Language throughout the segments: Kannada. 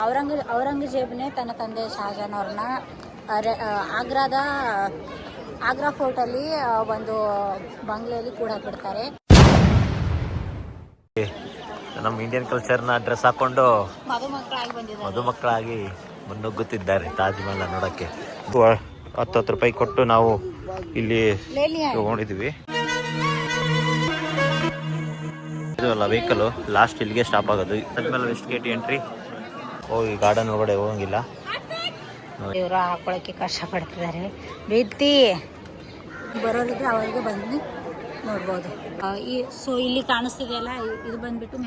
ಔರಂಗಜೇಬನೇ ತನ್ನ ತಂದೆ ಶಹಜಾನ್ ಅವ್ರನ್ನ ಆಗ್ರಾ ಫೋರ್ಟಲ್ಲಿ ಒಂದು ಬಂಗ್ಲೆಯಲ್ಲಿ ಕೂಡ ಬಿಡ್ತಾರೆ. ನಮ್ಮ ಇಂಡಿಯನ್ ಕಲ್ಚರ್ನ ಡ್ರೆಸ್ ಹಾಕೊಂಡು ಮದುಮಕ್ಕಳಾಗಿ ಮುನ್ನುಗ್ಗುತ್ತಿದ್ದಾರೆ ತಾಜ್ ಮಹಲ್ ನೋಡಕ್ಕೆ. 10 ರೂಪಾಯಿ ಕೊಟ್ಟು ನಾವು ಇಲ್ಲಿ ತಗೊಂಡಿದ್ವಿ. ಇದು ಅಲ್ಲ ವೆಹಿಕಲ್ ಲಾಸ್ಟ್ ಇಲ್ಲಿಗೆ ಸ್ಟಾಪ್ ಆಗೋದು. ಅದ್ಮೇಲೆ ವೆಸ್ಟ್ ಗೇಟ್ ಎಂಟ್ರಿ. ಈ ಗಾರ್ಡನ್ ಒಳಗಡೆ ಹೋಗಂಗಿಲ್ಲ. ಇವರು ಹಾಕೊಳಕ್ಕೆ ಕಷ್ಟ ಪಡ್ತಿದ್ದಾರೆ. ರೀತಿ ಬರೋರಿಗೆ ಅವರಿಗೆ ಬಂದು ನೋಡ್ಬೋದು. ಸೊ ಇಲ್ಲಿ ಕಾಣಿಸ್ತಿದೆಯಲ್ಲ, ಇದು ಬಂದ್ಬಿಟ್ಟು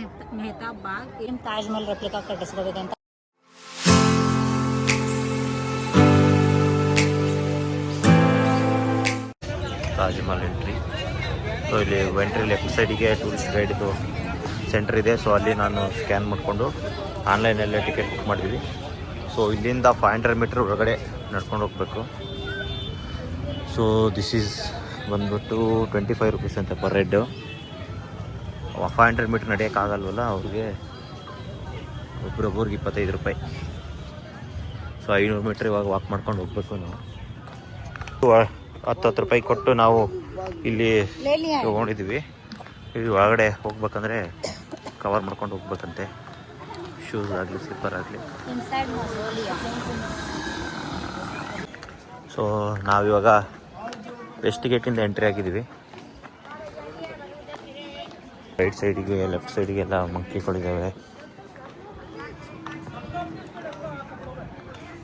ಮೆಹತಾಬ್ ಬಾಗ್. ಏನು ತಾಜ್ ಮಹಲ್ ರೆಪ್ಲಿಕಾ ಕಟ್ಟಿಸ್ಕೋಬೇಕಂತ ತಾಜ್ ಮಹಲ್ ಎಂಟ್ರಿ. ಸೊ ಇಲ್ಲಿ ಎಂಟ್ರಿ ಲೆಫ್ಟ್ ಸೈಡಿಗೆ ಟೂರಿಸ್ಟ್ ಗೈಡ್ದು ಸೆಂಟರ್ ಇದೆ. ಸೊ ಅಲ್ಲಿ ನಾನು ಸ್ಕ್ಯಾನ್ ಮಾಡಿಕೊಂಡು ಆನ್ಲೈನಲ್ಲೇ ಟಿಕೆಟ್ ಬುಕ್ ಮಾಡಿದ್ವಿ. ಸೊ ಇಲ್ಲಿಂದ 500 ಮೀಟ್ರ್ ಒಳಗಡೆ ನಡ್ಕೊಂಡು ಹೋಗ್ಬೇಕು. ಸೊ ದಿಸ್ ಈಸ್ ಬಂದ್ಬಿಟ್ಟು 25 ರೂಪೀಸ್ ಅಂತ ಪರ್ ಹೆಡ್. 500 ಮೀಟ್ರ್ ನಡೆಯೋಕ್ಕಾಗಲ್ವಲ್ಲ ಅವ್ರಿಗೆ, ಒಬ್ರಿಗೆ 25 ರೂಪಾಯಿ. ಸೊ 500 ಮೀಟ್ರ್ ಇವಾಗ ವಾಕ್ ಮಾಡ್ಕೊಂಡು ಹೋಗ್ಬೇಕು ನಾವು. 10 ರೂಪಾಯಿ ಕೊಟ್ಟು ನಾವು ಇಲ್ಲಿ ತೊಗೊಂಡಿದ್ವಿ. ಇಲ್ಲಿ ಒಳಗಡೆ ಹೋಗ್ಬೇಕಂದ್ರೆ ಕವರ್ ಮಾಡ್ಕೊಂಡು ಹೋಗ್ಬೇಕಂತೆ, ಶೂಸ್ ಆಗಲಿ ಸ್ಲಿಪ್ಪರ್ ಆಗಲಿ. ಸೊ ನಾವಿವಾಗ ವೆಸ್ಟ್ ಗೇಟಿಂದ ಎಂಟ್ರಿ ಆಗಿದ್ದೀವಿ. ರೈಟ್ ಸೈಡಿಗೆ ಲೆಫ್ಟ್ ಸೈಡಿಗೆಲ್ಲ ಮಂಕಿಗಳಿದ್ದಾವೆ.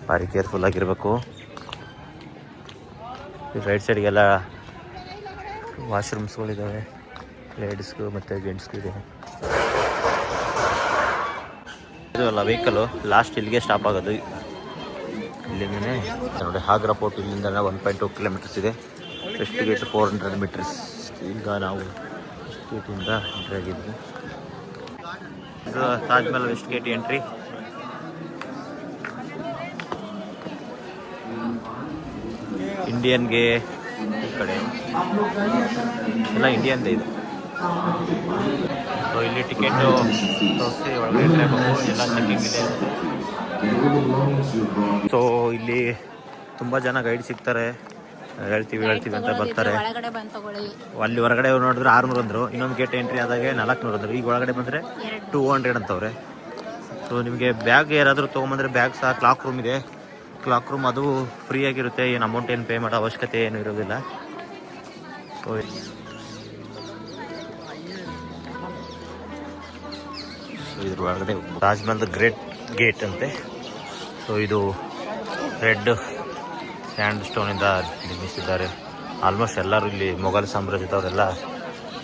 ಭಾರಿ ಕೇರ್ಫುಲ್ ಆಗಿರಬೇಕು. ರೈಟ್ ಸೈಡಿಗೆಲ್ಲ ವಾಶ್ರೂಮ್ಸ್ಗಳಿದ್ದಾವೆ, ಲೇಡೀಸ್ಗೂ ಮತ್ತು ಜೆಂಟ್ಸ್ಗೂ ಇದೆ. ಇದು ಅಲ್ಲ ವೆಹಿಕಲ್ಲು ಲಾಸ್ಟ್ ಇಲ್ಲಿಗೆ ಸ್ಟಾಪ್ ಆಗೋದು. ಇಲ್ಲಿಂದನೇ ನೋಡಿ ಆಗ್ರಾ ಫೋರ್ಟ್ ಇಲ್ಲಿಂದ 1.2 ಕಿಲೋಮೀಟರ್ಸ್ ಇದೆ. West gate 400 metres. ಈಗ ನಾವು ವೆಸ್ಟ್ ಗೇಟಿಂದ ಎಂಟ್ರಿ ಆಗಿದ್ವಿ. ಇದು Taj Mahal west gate entry. ಇಂಡಿಯನ್ಗೆ ಈ ಕಡೆ ಎಲ್ಲ ಇಂಡಿಯನ್ದೇ ಇದೆ. ಸೊ ಇಲ್ಲಿ ಟಿಕೆಟು ತೋರಿಸಿ ಒಳಗಡೆ ಎಲ್ಲ ಚೆಕಿಂಗ್ ಇದೆ. ಸೊ ಇಲ್ಲಿ ತುಂಬ ಜನ ಗೈಡ್ ಸಿಗ್ತಾರೆ. ಹೇಳ್ತೀವಿ ಅಂತ ಬರ್ತಾರೆ. ಅಲ್ಲಿ ಹೊರಗಡೆ ನೋಡಿದ್ರೆ 600 ಅಂದರು. ಇನ್ನೊಂದು ಗೇಟ್ ಎಂಟ್ರಿ ಆದಾಗೆ 400 ಅಂದರು. ಈಗ ಒಳಗಡೆ ಬಂದರೆ 200 ಅಂತವ್ರೆ. ಸೊ ನಿಮಗೆ ಬ್ಯಾಗ್ ಯಾರಾದರೂ ತೊಗೊಂಬಂದರೆ ಬ್ಯಾಗ್ ಸಹ ಕ್ಲಾಕ್ ರೂಮ್ ಇದೆ. ಕ್ಲಾಕ್ ರೂಮ್ ಅದು ಫ್ರೀ ಆಗಿರುತ್ತೆ. ಏನು ಅಮೌಂಟ್ ಏನು ಪೇ ಮಾಡೋ ಅವಶ್ಯಕತೆ ಏನು ಇರೋದಿಲ್ಲ. ಸೊ ಇದ್ರ ಒಳಗಡೆ ತಾಜ್ ಮಹಲ್ ಗ್ರೇಟ್ ಗೇಟ್ ಅಂತೆ. ಸೊ ಇದು ರೆಡ್ ಸ್ಯಾಂಡ್ ಸ್ಟೋನಿಂದ ನಿರ್ಮಿಸಿದ್ದಾರೆ. ಆಲ್ಮೋಸ್ಟ್ ಎಲ್ಲರೂ ಇಲ್ಲಿ ಮೊಘಲ್ ಸಾಮ್ರಾಜ್ಯದವರೆಲ್ಲ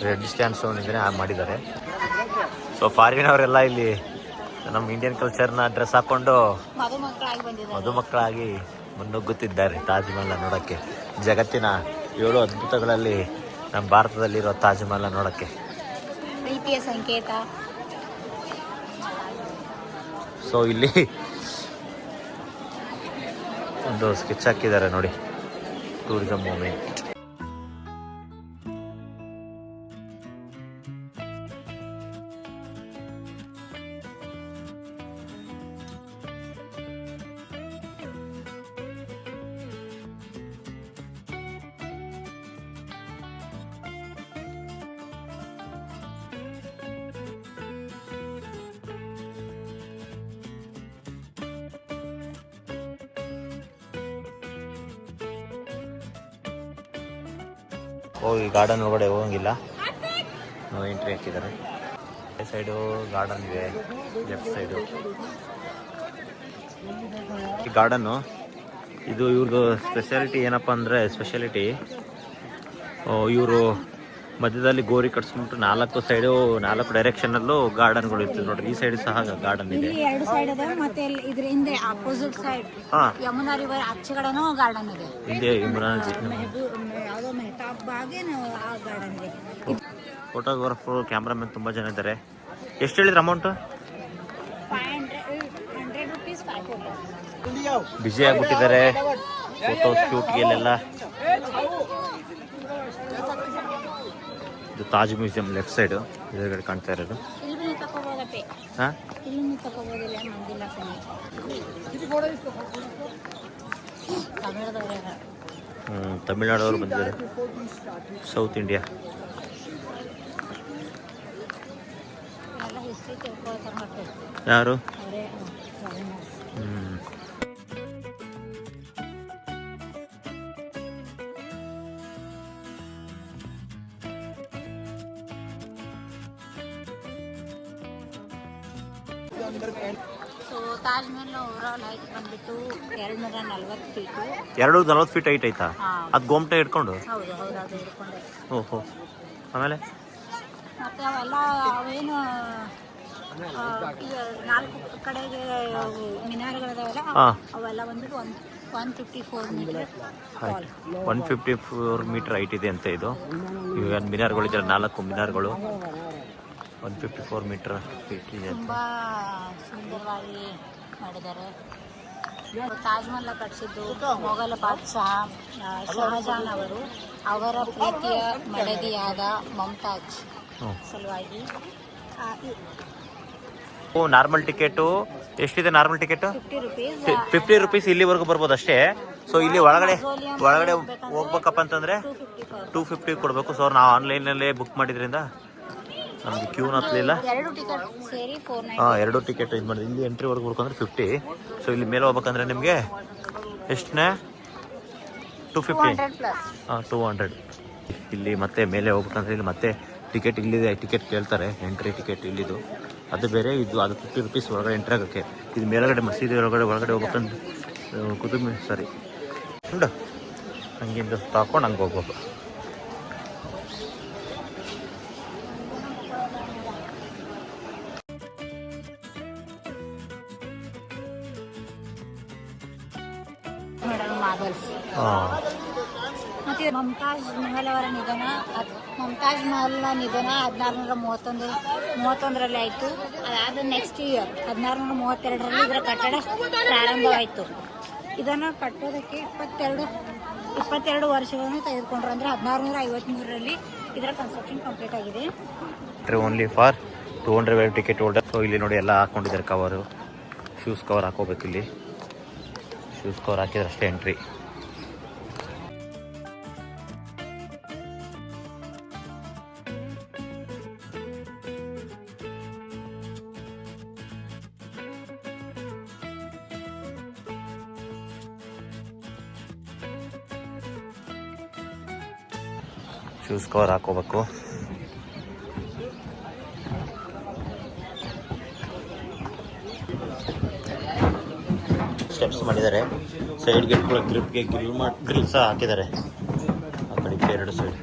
ರೆಡ್ ಸ್ಟ್ಯಾಂಡ್ ಸ್ಟೋನಿಂದನೇ ಮಾಡಿದ್ದಾರೆ. ಸೊ ಫಾರಿನವರೆಲ್ಲ ಇಲ್ಲಿ ನಮ್ಮ ಇಂಡಿಯನ್ ಕಲ್ಚರ್ನ ಡ್ರೆಸ್ ಹಾಕೊಂಡು ಮದುಮಕ್ಕಳಾಗಿ ಮುನ್ನುಗ್ಗುತ್ತಿದ್ದಾರೆ ತಾಜ್ ಮಹಲ್ ನೋಡೋಕ್ಕೆ. ಜಗತ್ತಿನ 7 ಅದ್ಭುತಗಳಲ್ಲಿ ನಮ್ಮ ಭಾರತದಲ್ಲಿರೋ ತಾಜ್ ಮಹಲ್ ನೋಡೋಕ್ಕೆ. ಪ್ರೀತಿಯ ಸಂಕೇತ. ಸೊ ಇಲ್ಲಿ ಒಂದು ಸ್ಕೆಚ್ ಹಾಕಿದ್ದಾರೆ ನೋಡಿ, ಟೂರಿಸಂ ಮೂಮೆಂಟ್. ಈ ಗಾರ್ಡನ್ ಒಳಗಡೆ ಹೋಗಂಗಿಲ್ಲ, ಎಂಟ್ರಿ ಹಾಕಿದ್ದಾರೆ. ರೈಟ್ ಸೈಡು ಗಾರ್ಡನ್ ಇದೆ, ಲೆಫ್ಟ್ ಸೈಡು ಈ ಗಾರ್ಡನ್ನು. ಇದು ಇವ್ರದ್ದು ಸ್ಪೆಷಾಲಿಟಿ ಏನಪ್ಪ ಅಂದರೆ, ಇವರು ಮಧ್ಯದಲ್ಲಿ ಗೋರಿ ಕಟ್ಸ್ಬಿಟ್ಟು 4 ಸೈಡು 4 ಡೈರೆಕ್ಷನಲ್ಲೂ ಗಾರ್ಡನ್ಗಳು ಇರ್ತದೆ ನೋಡ್ರಿ. ಈ ಸೈಡ್ ಸಹ ಗಾರ್ಡನ್ ಇದೆ. ಎರಡು ಸೈಡ್ ಇದೆ. ಮತ್ತೆ ಇದ್ರ ಹಿಂದೆ ಆಪೋಸಿಟ್ ಸೈಡ್ ಯಮುನಾ ರಿವರ್ ಆಚೆಗಡೆನೂ ಗಾರ್ಡನ್ ಇದೆ. ಹಿಂದೆ ಯಮುನಾ ಯಾವುದೋ ಮೆಹತಾಬ್ ಬಾಗೆ ಆ ಗಾರ್ಡನ್ ಇದೆ. ಫೋಟೋಗ್ರಾಫರ್, ಕ್ಯಾಮ್ರಾಮನ್ ತುಂಬ ಜನ ಇದ್ದಾರೆ. ಎಷ್ಟು ಹೇಳಿದ್ರು ಅಮೌಂಟು? 500 rupees. ಬ್ಯುಸಿ ಆಗಿಬಿಟ್ಟಿದ್ದಾರೆ ಫೋಟೋ ಶೂಟ್ಗೆಲ್ಲ. ಇದು ತಾಜ್ ಮ್ಯೂಸಿಯಂ ಲೆಫ್ಟ್ ಸೈಡು ಎದುರುಗಡೆ ಕಾಣ್ತಾ ಇರೋದು. ಹಾಂ, ಇಲ್ಲಿಂದ ತಗೋಬೋದಿಲ್ಲ, ಮಂದಿಲ್ಲ ಕಣೆ. ತಮಿಳದವ್ರೆ ತಮಿಳ್ನಾಡವರು ಬಂದಿದ್ದಾರೆ, ಸೌತ್ ಇಂಡಿಯಾ. ಎಲ್ಲ ಹಿಸ್ಟ್ರಿ ತಿಳ್ಕೊಳ್ತಾರೆ ಮತ್ತೆ ಯಾರು? ಅವರೇ foreigners. So Taj Mahal overall height ಬಂದ್ಬಿಟ್ಟು 240 ಫೀಟು. 240 ಫೀಟ್ ಹೈಟ್ ಐತಾ? ಹಾಂ, ಅದು ಗೋಮಟೆ ಇಟ್ಕೊಂಡು? ಹೌದು ಹೌದು, ಅದು ಹಿಡ್ಕೊಂಡೆ. ಓಹೋ. ಆಮೇಲೆ ಮತ್ತು ಅವೆಲ್ಲ ಅವೇನು ಈಗ 4 ಕಡೆಗೆ ಮಿನಾರ್ಗಳಿದಾವಲ್ಲ, ಅವೆಲ್ಲ ಬಂದ್ಬಿಟ್ಟು 154 ಮೀಟರ್ ಟಾಲ್. 154 ಮೀಟರ್ ಹೈಟ್ ಇದೆ ಅಂತ ಇದು. ಇವಾಗ ಮಿನಾರ್ಗಳಿದ್ದಾರೆ, 4 ಮಿನಾರ್ಗಳು 154 ಮೀಟರ್ ಫೀಟ್ ಇದೆ. ತುಂಬ ಸುಂದರವಾಗಿ ಮಾಡಿದ್ದಾರೆ. ತಾಜ್ ಮಹಲ್ ಕಟ್ಟಿಸಿದ್ದು ಮೊಘಲ ಬಾದ್ಶಾ ಶಹಜಹಾನ್ ಅವರು ಅವರ ಪ್ರೀತಿಯ ಮಡದಿಯಾದ ಮಮತಾಜ್ ಸಲುವಾಗಿ. ನಾರ್ಮಲ್ ಟಿಕೆಟು ಎಷ್ಟಿದೆ? Normal ticket 50 rupees. 50 ರುಪೀಸ್ ಇಲ್ಲಿವರೆಗೂ ಬರ್ಬೋದು ಅಷ್ಟೇ. ಸೊ ಇಲ್ಲಿ ಒಳಗಡೆ ಹೋಗ್ಬೇಕಪ್ಪ ಅಂತಂದ್ರೆ 250 ಕೊಡಬೇಕು. ಸೊ ನಾವು ಆನ್ಲೈನಲ್ಲೇ ಬುಕ್ ಮಾಡಿದ್ರಿಂದ ನಮ್ಗೆ ಕ್ಯೂನ್ ಹತ್ತಲಿಲ್ಲ. 2 ಟಿಕೆಟ್ ಸೇರಿ 490. ಹಾಂ, 2 ಟಿಕೆಟ್ ಇದು ಮಾಡಿದ್ವಿ. ಇಲ್ಲಿ ಎಂಟ್ರಿವರೆಗೂ ಬರ್ಬೇಕಂದ್ರೆ 50. ಸೊ ಇಲ್ಲಿ ಮೇಲೆ ಹೋಗ್ಬೇಕಂದ್ರೆ ನಿಮಗೆ ಎಷ್ಟನೇ? 250. ಹಾಂ, 200. ಇಲ್ಲಿ ಮತ್ತೆ ಮೇಲೆ ಹೋಗ್ಬೇಕಂದ್ರೆ ಇಲ್ಲಿ ಮತ್ತೆ ಟಿಕೆಟ್ ಇಲ್ಲಿದೆ, ಟಿಕೆಟ್ ಕೇಳ್ತಾರೆ. ಎಂಟ್ರಿ ಟಿಕೆಟ್ ಇಲ್ಲಿದು ಅದು ಬೇರೆ, ಇದು ಅದು 50 ರುಪೀಸ್ ಒಳಗಡೆ ಎಂಟ್ರಿ ಆಗೋಕ್ಕೆ. ಇದು ಮೇಲ್ಗಡೆ ಮಸೀದಿ ಒಳಗಡೆ ಹೋಗ್ಬೇಕಂದ್ರೆ ಕುತುಬ್ ಸರಿ ಉಂಟು, ಹಂಗಿಂದ ತಾಕೊಂಡು ಹಂಗೆ ಹೋಗ್ಬೇಕು. ಮತ್ತೆ ಮಮತಾಜ್ ಮಹಲ್ ಅವರ ನಿಧನ, ಮಮತಾಜ್ ಮಹಲ್ನ ನಿಧನ 1631ರಲ್ಲಿ ಆಯಿತು. ಅದಾದ ನೆಕ್ಸ್ಟ್ ಇಯರ್ 1632ರಲ್ಲಿ ಇದರ ಕಟ್ಟಡ ಪ್ರಾರಂಭವಾಯಿತು. ಇದನ್ನು ಕಟ್ಟೋದಕ್ಕೆ 22 ವರ್ಷಗಳನ್ನು ತೆಗೆದುಕೊಂಡ್ರು. ಅಂದರೆ 1653ರಲ್ಲಿ ಇದರ ಕನ್ಸ್ಟ್ರಕ್ಷನ್ ಕಂಪ್ಲೀಟ್ ಆಗಿದೆ. Only for 200 ticket holder. So ಇಲ್ಲಿ ನೋಡಿ ಎಲ್ಲ ಹಾಕೊಂಡಿದ್ದಾರೆ ಕವರು, ಶೂಸ್ ಕವರ್ ಹಾಕೋಬೇಕು. ಇಲ್ಲಿ ಶೂಸ್ ಕವರ್ ಹಾಕಿದ್ರೆ ಅಷ್ಟೇ ಎಂಟ್ರಿ. ಶೂಸ್ ಕವರ್ ಹಾಕೋಬೇಕು. ಸ್ಟೆಪ್ಸ್ ಮಾಡಿದ್ದಾರೆ. ಸೈಡ್ ಗೆಟ್ಗಳ ಗ್ರಿಪ್ಗೆ ಗ್ರಿಲ್ ಸಹ ಹಾಕಿದ್ದಾರೆ ಆ ಕಡೆಗೆ 2 ಸೈಡ್.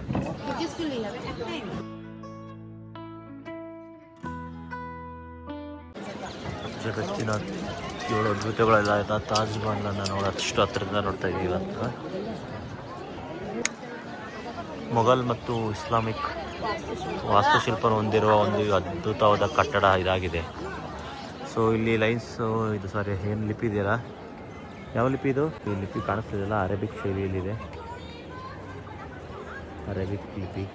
ಜಗತ್ತಿನ 7 ಅದ್ಭುತಗಳೆಲ್ಲ ಆಯ್ತಾ ತಾಜ್ ಮಹಲನ್ನು ನೋಡೋಷ್ಟು ಹತ್ತಿರದಿಂದ ನೋಡ್ತಾ ಇದ್ದೀವಿ ಇವತ್ತು. ಮೊಘಲ್ ಮತ್ತು ಇಸ್ಲಾಮಿಕ್ ವಾಸ್ತುಶಿಲ್ಪ ಹೊಂದಿರುವ ಒಂದು ಅದ್ಭುತವಾದ ಕಟ್ಟಡ ಇದಾಗಿದೆ. ಸೊ ಇಲ್ಲಿ ಲೈನ್ಸ್ ಇದು ಸಾರಿ ಏನು ಲಿಪಿ ಇದೆಯಲ್ಲ, ಯಾವ ಲಿಪಿ ಇದು? ಈ ಲಿಪಿ ಕಾಣಿಸ್ತಿದೆಯಲ್ಲ, ಅರೇಬಿಕ್ ಶೈಲಿಯಲ್ಲಿದೆ. ಅರೇಬಿಕ್ ಲಿಪಿ.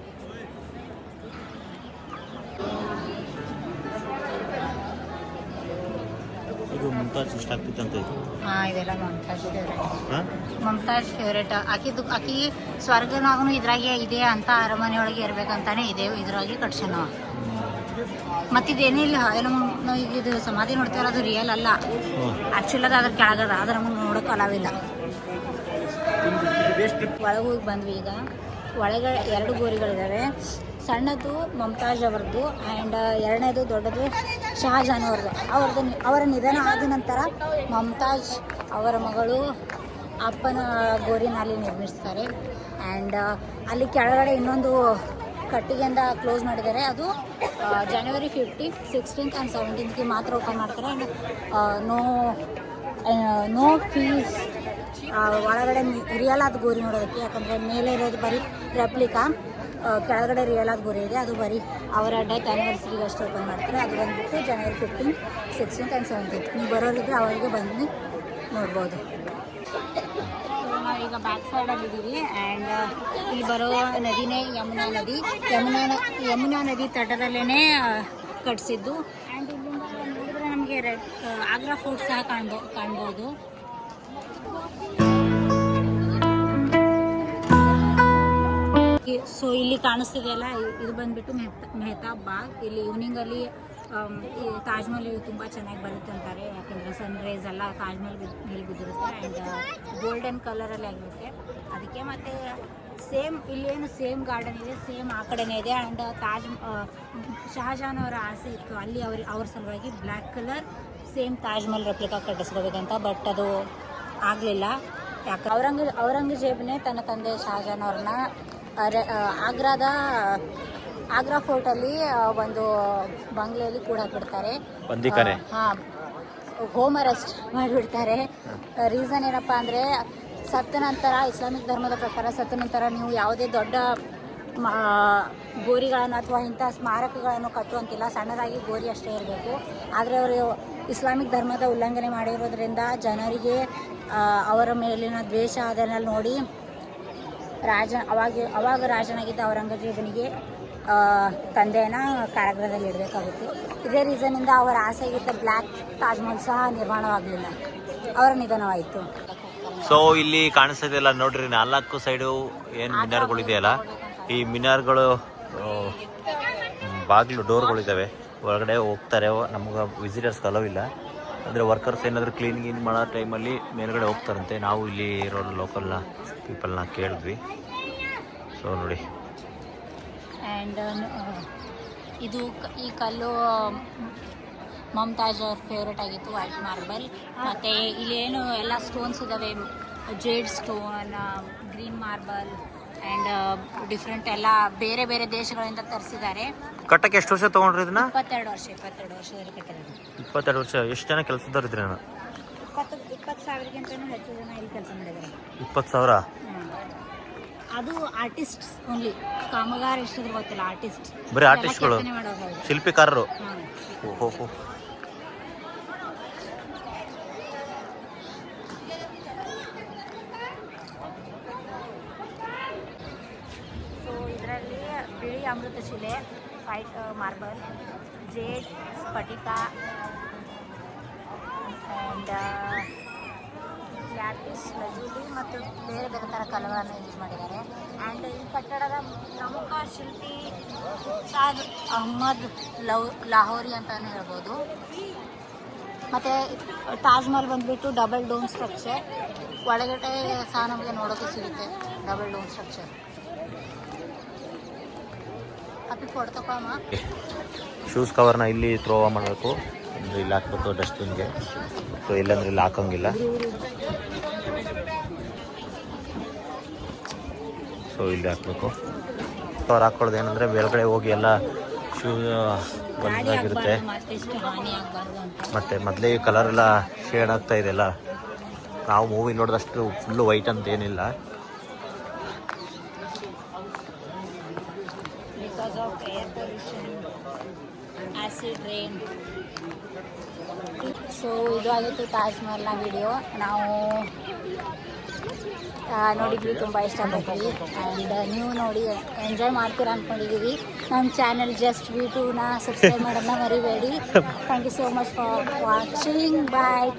ಇದು ಮುಮ್ತಾಜ್ ಇಷ್ಟ ಆಗ್ತಿತ್ತಂತ ಇದು. ಇದೆಲ್ಲ ಮಮತಾಜ್ ಫೇವ್ರೇಟ್. ಆಕಿ ಸ್ವರ್ಗನಾಗೂ ಇದ್ರಾಗೆ ಇದೆ ಅಂತ, ಅರಮನೆ ಒಳಗೆ ಇರ್ಬೇಕಂತಾನೆ ಇದೆ ಇದ್ರಾಗೆ ಕಟ್ಸೋಣ. ಮತ್ತಿದೇನಿಲ್ಲ, ಈಗ ಇದು ಸಮಾಧಿ ನೋಡ್ತೀವಲ್ಲ, ಅದು ರಿಯಲ್ ಅಲ್ಲ, ಆ್ಯಕ್ಚುಲ್ ಅದು ಅದ್ರ ಕೆಳಗದ, ಅದು ನಮಗೆ ನೋಡೋಕೆ ಅಲಾವಿಲ್ಲ. ಒಳಗೆ ಹೋಗಿ ಬಂದ್ವಿ. ಈಗ ಒಳಗೆ 2 ಗೋರಿಗಳಿದ್ದಾವೆ. ಸಣ್ಣದು ಮಮತಾಜ್ ಅವ್ರದ್ದು ಆ್ಯಂಡ್ ಎರಡನೇದು ದೊಡ್ಡದು ಶಹಜಹಾನ್ ಅವರ ನಿಧನ ಆದ ನಂತರ ಮಮತಾಜ್ ಅವರ ಮಗಳು ಅಪ್ಪನ ಗೋರಿನ ಅಲ್ಲಿ ನಿರ್ಮಿಸ್ತಾರೆ. ಆ್ಯಂಡ್ ಅಲ್ಲಿ ಕೆಳಗಡೆ ಇನ್ನೊಂದು ಕಟ್ಟಿಗೆಯಿಂದ ಕ್ಲೋಸ್ ಮಾಡಿದ್ದಾರೆ. ಅದು ಜನವರಿ 15, 16 ಆ್ಯಂಡ್ 17ಗೆ ಮಾತ್ರ ಓಪನ್ ಮಾಡ್ತಾರೆ. And no fees. ಒಳಗಡೆ ರಿಯಲ್ ಆದ ಗೋರಿ ನೋಡೋದಕ್ಕೆ, ಯಾಕಂದರೆ ಮೇಲೆ ಇರೋದು ಬರೀ ರೆಪ್ಲಿಕಾ, ಕೆಳಗಡೆ ರಿಯಲ್ ಆದ ಗೋರಿ ಇದೆ, ಅದು ಬರೀ ಅವರ ಡೆತ್ ಆ್ಯನಿವರ್ಸರಿಗೆ ಅಷ್ಟು ಓಪನ್ ಮಾಡ್ತಾರೆ. ಅದು ಬಂದುಬಿಟ್ಟು ಜನವರಿ 15, 16 ಆ್ಯಂಡ್ 17. ನೀವು ಬರೋರಿದ್ರೆ ಅವರಿಗೆ ಬಂದು ನೋಡ್ಬೋದು. ನಾವೀಗ ಬ್ಯಾಕ್ ಸೈಡಲ್ಲಿದ್ದೀವಿ. ಆ್ಯಂಡ್ ಇಲ್ಲಿ ಬರೋ ನದಿನೇ ಯಮುನಾ ನದಿ. ಯಮುನಾ ನದಿ ತಟದಲ್ಲೇ ಕಟ್ಟಿಸಿದ್ದು. ಆ್ಯಂಡ್ ಇಲ್ಲಿಂದ ರೆಡ್ ಆಗ್ರಾ ಫೋರ್ಟ್ ಸಹ ಕಾಣ್ಬೋದು. ಸೊ ಇಲ್ಲಿ ಕಾಣಿಸ್ತಿದೆಯಲ್ಲ, ಇದು ಬಂದ್ಬಿಟ್ಟು ಮೆಹತಾಬ್ ಬಾಗ್. ಇಲ್ಲಿ ಈವ್ನಿಂಗಲ್ಲಿ ಈ ತಾಜ್ ಮಹಲ್ ತುಂಬ ಚೆನ್ನಾಗಿ ಬರುತ್ತೆ ಅಂತಾರೆ, ಯಾಕೆಂದರೆ ಸನ್ರೈಸ್ ಎಲ್ಲ ತಾಜ್ ಮಹಲ್ ಮೇಲೆ ಬಿದ್ದಿರುತ್ತೆ ಆ್ಯಂಡ್ ಗೋಲ್ಡನ್ ಕಲರಲ್ಲಿ ಆಗಿರುತ್ತೆ ಅದಕ್ಕೆ. ಮತ್ತು ಸೇಮ್ ಇಲ್ಲೇನು ಸೇಮ್ ಗಾರ್ಡನ್ ಇದೆ, ಸೇಮ್ ಆ ಕಡೆನೇ ಇದೆ. ಆ್ಯಂಡ್ ಶಹಜಹಾನ್ ಅವರ ಆಸೆ ಇತ್ತು ಅಲ್ಲಿ ಅವ್ರ ಸಲುವಾಗಿ black colour same Taj Mahal replica ಕಟ್ಟಿಸ್ಕೋಬೇಕಂತ, ಬಟ್ ಅದು ಆಗಲಿಲ್ಲ. ಯಾಕೆ ಔರಂಗಜೇಬನೇ ತನ್ನ ತಂದೆ ಶಹಜಹಾನ್ ಅವ್ರನ್ನ ಆಗ್ರಾ ಫೋರ್ಟಲ್ಲಿ ಒಂದು ಬಂಗ್ಲೆಯಲ್ಲಿ ಕೂಡ ಹಾಕ್ಬಿಡ್ತಾರೆ. ಹಾಂ, ಹೋಮ್ ಅರೆಸ್ಟ್ ಮಾಡಿಬಿಡ್ತಾರೆ. ರೀಸನ್ ಏನಪ್ಪ ಅಂದರೆ, ಸತ್ತ ನಂತರ ಇಸ್ಲಾಮಿಕ್ ಧರ್ಮದ ಪ್ರಕಾರ ಸತ್ತ ನಂತರ ನೀವು ಯಾವುದೇ ದೊಡ್ಡ ಗೋರಿಗಳನ್ನು ಅಥವಾ ಇಂಥ ಸ್ಮಾರಕಗಳನ್ನು ಕಟ್ಟುವಂತಿಲ್ಲ, ಸಣ್ಣದಾಗಿ ಗೋರಿ ಅಷ್ಟೇ ಇರಬೇಕು. ಆದರೆ ಅವರು ಇಸ್ಲಾಮಿಕ್ ಧರ್ಮದ ಉಲ್ಲಂಘನೆ ಮಾಡಿರೋದ್ರಿಂದ ಜನರಿಗೆ ಅವರ ಮೇಲಿನ ದ್ವೇಷ ಅದನ್ನೆಲ್ಲ ನೋಡಿ ಅವಾಗ ರಾಜನಾಗಿದ್ದ ಔರಂಗಜೇಬನಿಗೆ ತಂದೆಯನ್ನು ಕಾರಾಗೃಹದಲ್ಲಿ ಇಡಬೇಕಾಗುತ್ತೆ. ಇದೇ ರೀಸನ್ನಿಂದ ಅವರ ಆಸೆಗಿದ್ದ ಬ್ಲ್ಯಾಕ್ ತಾಜ್ ಮಹಲ್ ಸಹ ನಿರ್ಮಾಣವಾಗಲಿಲ್ಲ, ಅವರ ನಿಧನವಾಯಿತು. ಸೊ ಇಲ್ಲಿ ಕಾಣಿಸ್ತಿದೆಯಲ್ಲ ನೋಡ್ರಿ, 4 ಸೈಡು ಏನು ಮಿನಾರ್ಗಳಿದೆಯಲ್ಲ, ಈ ಮಿನಾರ್ಗಳು ಬಾಗಿಲು ಡೋರ್ಗಳಿದ್ದಾವೆ, ಒಳಗಡೆ ಹೋಗ್ತಾರೆ. ನಮ್ಗೆ ವಿಸಿಟರ್ಸ್ ಅಲೋವಿಲ್ಲ, ಅಂದರೆ ವರ್ಕರ್ಸ್ ಏನಾದರೂ ಕ್ಲೀನಿಂಗ್ ಮಾಡೋ ಟೈಮಲ್ಲಿ ಮೇಲ್ಗಡೆ ಹೋಗ್ತಾರಂತೆ. ನಾವು ಇಲ್ಲಿ ಇರೋ ಲೋಕಲ್ನ ಪೀಪಲ್ನ ಕೇಳಿದ್ವಿ. ಸೊ ನೋಡಿ, ಆ್ಯಂಡ್ ಈ ಕಲ್ಲು ಮಮ್ತಾಜ್ ಅವ್ರ ಫೇವ್ರೇಟ್ ಆಗಿತ್ತು, ವೈಟ್ ಮಾರ್ಬಲ್. ಮತ್ತು ಇಲ್ಲೇನು ಎಲ್ಲ ಸ್ಟೋನ್ಸ್ ಇದ್ದಾವೆ, jade stone, green marble and different ಎಲ್ಲ ಬೇರೆ ಬೇರೆ ದೇಶಗಳಿಂದ ತರಿಸಿದ್ದಾರೆ. ಕಟ್ಟಕ್ಕೆ ಎಷ್ಟು ವರ್ಷ ತೊಗೊಂಡ್ರಿ ಇದನ್ನ? 22 ವರ್ಷದಲ್ಲಿ ಕಟ್ಟಿರೋದು. 22 ವರ್ಷ. ಎಷ್ಟು ಜನ ಕೆಲಸದವ್ರು ಇದ್ರಿ? 20,000ಗಿಂತನೂ ಹೆಚ್ಚು ಜನ ಇಲ್ಲಿ ಕೆಲಸ ಮಾಡಿದ್ದಾರೆ. 20,000? ಅದು ಆರ್ಟಿಸ್ಟ್ ಓನ್ಲಿ, ಕಾಮಗಾರ ಎಷ್ಟಿದ್ರು ಗೊತ್ತಿಲ್ಲ, ಆರ್ಟಿಸ್ಟ್, ಬರೀ ಆರ್ಟಿಸ್ಟ್ಗಳು, ಶಿಲ್ಪಿಕಾರರು. ಓಹೋ. ಸೊ ಇದರಲ್ಲಿ ಬಿಳಿ ಅಮೃತಶಿಲೆ, ವೈಟ್ ಮಾರ್ಬಲ್, ಜೇಡ್, ಸ್ಫಟಿಕ ಆ್ಯಂಡ್ ಲ್ಯಾಪಿಸ್ ಲಜೂಲಿ ಮತ್ತು ಬೇರೆ ಬೇರೆ ಥರ ಕಲಗಳನ್ನು ಯೂಸ್ ಮಾಡಿದ್ದಾರೆ. ಆ್ಯಂಡ್ ಈ ಕಟ್ಟಡದ ಪ್ರಮುಖ ಶಿಲ್ಪಿ ಸಾದ್ ಅಹ್ಮದ್ ಲಾಹೋರಿ ಅಂತಲೇ ಹೇಳ್ಬೋದು. ಮತ್ತು ತಾಜ್ ಮಹಲ್ ಬಂದುಬಿಟ್ಟು ಡಬಲ್ ಡೋಮ್ ಸ್ಟ್ರಕ್ಚರ್, ಒಳಗಡೆ ಸಹ ನಮಗೆ ನೋಡೋಕ್ಕೆ ಸಿಗುತ್ತೆ ಡಬಲ್ ಡೋಮ್ ಸ್ಟ್ರಕ್ಚರ್. ಅಪ್ಪಿ ಫೋಟೋ ತಗೊಳಮ್ಮ. ಶೂಸ್ ಕವರ್ನ ಇಲ್ಲಿ ಥ್ರೋ ಮಾಡಬೇಕು, ಅಂದರೆ ಇಲ್ಲಿ ಹಾಕ್ಬೇಕು ಡಸ್ಟ್ಬಿನ್ಗೆ. ಸೊ ಇಲ್ಲಾಂದ್ರೆ ಇಲ್ಲಿ ಹಾಕೋಂಗಿಲ್ಲ. ಸೊ ಇಲ್ಲಿ ಹಾಕಬೇಕು. ಕವರ್ ಹಾಕ್ಕೊಳ್ಳೋದು ಏನಂದರೆ ಮೇಲ್ಗಡೆ ಹೋಗಿ ಎಲ್ಲ ಶೂ ಬಂದಾಗಿರುತ್ತೆ. ಮತ್ತು ಮೊದಲೇ ಕಲರ್ ಎಲ್ಲ ಶೇಡ್ ಆಗ್ತಾ ಇದೆಯಲ್ಲ, ನಾವು ಮೂವಿ ನೋಡಿದಷ್ಟು ಫುಲ್ಲು ವೈಟ್ ಅಂತ ಏನಿಲ್ಲ. ಸೊ ಇದು ಆಗಿತ್ತು ತಾಜ್ ಮಹಲ್ನ ವಿಡಿಯೋ. ನಾವು ನೋಡಿದ್ವಿ, ತುಂಬ ಇಷ್ಟಪಟ್ವಿ. ಆ್ಯಂಡ್ ನೀವು ನೋಡಿ ಎಂಜಾಯ್ ಮಾಡ್ತೀರಾ ಅಂದ್ಕೊಂಡಿದ್ದೀವಿ. ನಮ್ಮ ಚಾನಲ್ ಜಸ್ಟ್ V2ನ ಸಬ್ಸ್ಕ್ರೈಬ್ ಮಾಡೋದನ್ನ ಮರಿಬೇಡಿ. Thank you so much for watching. Bye.